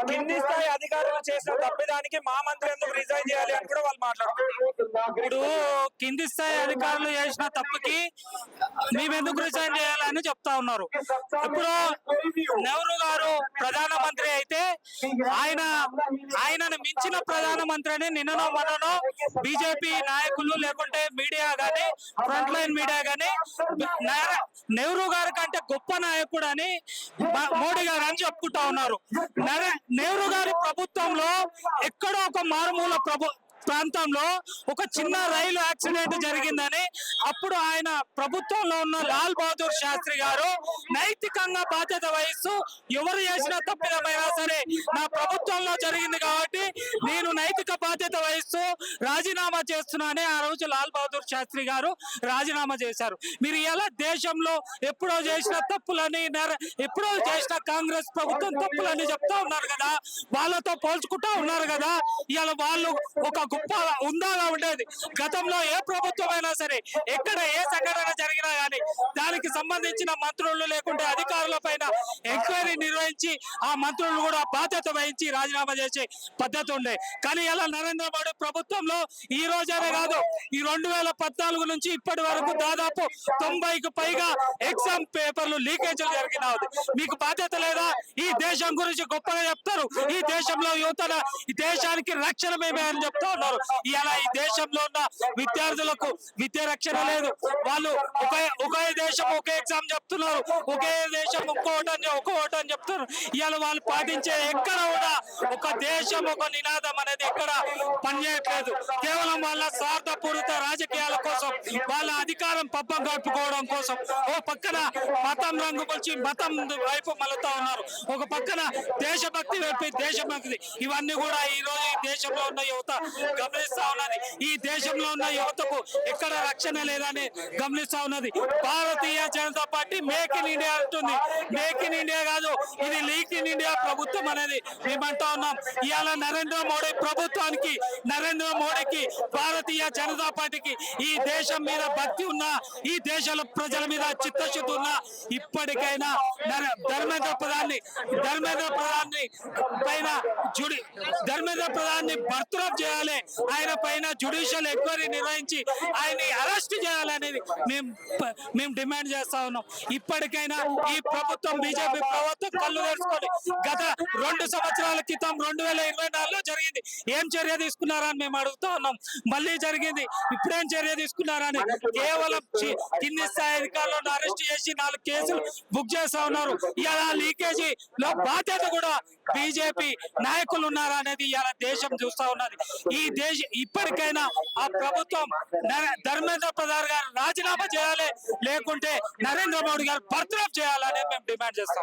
కింది స్థాయి అధికారులు చేసిన తప్పిదానికి మా మంత్రి ఎందుకు రిజైన్ చేయాలి అని కూడా వాళ్ళు మాట్లాడుతున్నారు. ఇప్పుడు కింది స్థాయి అధికారులు చేసిన తప్పుకి మేము ఎందుకు రిజైన్ చేయాలని చెప్తా ఉన్నారు. ఇప్పుడు నెహ్రూ గారు ప్రధానమంత్రి అయితే ఆయనను మించిన ప్రధానమంత్రిని నిన్ననో మొన్ననో బీజేపీ నాయకులు లేకుంటే మీడియా గానీ ఫ్రంట్ లైన్ మీడియా గానీ నెహ్రూ గారి కంటే గొప్ప నాయకుడు అని మోడీ గారు అని చెప్పుకుంటా ఉన్నారు. నెహ్రూ గారి ప్రభుత్వంలో ఎక్కడో ఒక మారుమూల ప్రాంతంలో ఒక చిన్న రైలు యాక్సిడెంట్ జరిగిందని అప్పుడు ఆయన ప్రభుత్వంలో ఉన్న లాల్ బహదూర్ శాస్త్రి గారు నైతికంగా బాధ్యత వహిస్తూ ఎవరు చేసిన తప్పిదమైనా సరే నా ప్రభుత్వంలో జరిగింది కాబట్టి నేను నైతిక బాధ్యత వహిస్తూ రాజీనామా చేస్తున్నానని ఆ రోజు లాల్ బహదూర్ శాస్త్రి గారు రాజీనామా చేశారు. మీరు ఎలా దేశంలో ఎప్పుడో చేసిన తప్పులని ఎప్పుడో చేసిన కాంగ్రెస్ ప్రభుత్వం తప్పులని చెప్తా ఉన్నారు కదా, వాళ్ళతో పోల్చుకుంటా ఉన్నారు కదా. ఇవాళ వాళ్ళు ఒక గొప్ప ఉందాగా ఉండేది. గతంలో ఏ ప్రభుత్వం అయినా సరే ఎక్కడ ఏ సంఘటన జరిగినా గానీ దానికి సంబంధించిన మంత్రులు లేకుంటే అధికారుల పైన ఎంక్వైరీ నిర్వహించి ఆ మంత్రులు కూడా బాధ్యత వహించి రాజీనామా చేసే పద్ధతి ఉండే. కానీ ఇలా నరేంద్ర మోడీ ప్రభుత్వంలో ఈ రోజనే కాదు, ఈ 2014 నుంచి ఇప్పటి వరకు దాదాపు 90కు పైగా ఎగ్జామ్ పేపర్లు లీకేజీలు జరిగినాయి. మీకు బాధ్యత లేదా? ఈ దేశం గురించి గొప్పగా చెప్తారు, ఈ దేశంలో యువత ఈ దేశానికి రక్షణ మేమే అని చెప్తా ఉన్నారు. ఇలా ఈ దేశంలో ఉన్న విద్యార్థులకు విద్య రక్షణ లేదు. వాళ్ళు ఒకే దేశం ఒకే ఎగ్జామ్ చెప్తున్నారు, ఒకే దేశం ఒక్కోటి అని చెప్తున్నారు. ఇవాళ వాళ్ళు పాటించే ఎక్కడ కూడా ఒక దేశం ఒక నినాదం అనేది ఎక్కడ పనిచేయట్లేదు. కేవలం వాళ్ళ స్వార్థపూరిత రాజకీయాల కోసం, వాళ్ళ అధికారం పబ్బం కట్టుకోవడం కోసం ఓ పక్కన మతం రంగు కొలిచి మతం వైపు మలుతా ఉన్నారు, ఒక పక్కన దేశభక్తి వైపు దేశభక్తి. ఇవన్నీ కూడా ఈ రోజు ఈ దేశంలో ఉన్న యువత గమనిస్తా ఉన్నది. ఈ దేశంలో ఉన్న యువతకు ఎక్కడ రక్షణ లేదని గమనిస్తా ఉన్నది. Bharatiya Janata party make in India అంటుంది. మేక్ ఇన్ ఇండియా కాదు, ఇది లీక్ ఇన్ ఇండియా ప్రభుత్వం అనేది మేమంటా ఉన్నాం. ఇవాళ నరేంద్ర మోడీ ప్రభుత్వానికి, నరేంద్ర మోడీకి, భారతీయ జనతా పార్టీకి ఈ దేశం మీద భక్తి ఉన్నా, ఈ దేశంలో ప్రజల మీద చిత్తశుద్ధి ఉన్నా ఇప్పటికైనా ధర్మేంద్ర ప్రధాన్ని బర్తరఫ్ చేయాలి, ఆయన పైన జ్యుడిషియల్ ఎంక్వైరీ నిర్వహించి ఆయన్ని అరెస్ట్ చేయాలనేది మేము డిమాండ్ చేస్తా ఉన్నాం. ఇప్పటికైనా ఈ ప్రభుత్వం బీజేపీ ప్రభుత్వం కళ్ళు తెరుచుకొని గత 2 సంవత్సరాల క్రితం 2024లో జరిగింది, ఏం చర్య తీసుకున్నారని మేము అడుగుతా ఉన్నాం. మళ్ళీ జరిగింది, ఇప్పుడేం చర్య తీసుకున్నారని కేవలం కింది స్థాయి అధికారులను అరెస్ట్ చేసి 4 కేసులు బుక్ చేస్తా ఉన్నారు. ఇలా లీకేజీలో బాధ్యత కూడా బీజేపీ నాయకులు ఉన్నారా అనేది ఇలా దేశం చూస్తా ఉన్నది. ఇప్పటికైనా ఆ ప్రభుత్వం ధర్మేంద్ర ప్రధాన్ గారు రాజీనామా చేయాలి, లేకుంటే నరేంద్ర మోడీ గారు బర్తరఫ్ చేయాలని మేము డిమాండ్ చేస్తాం.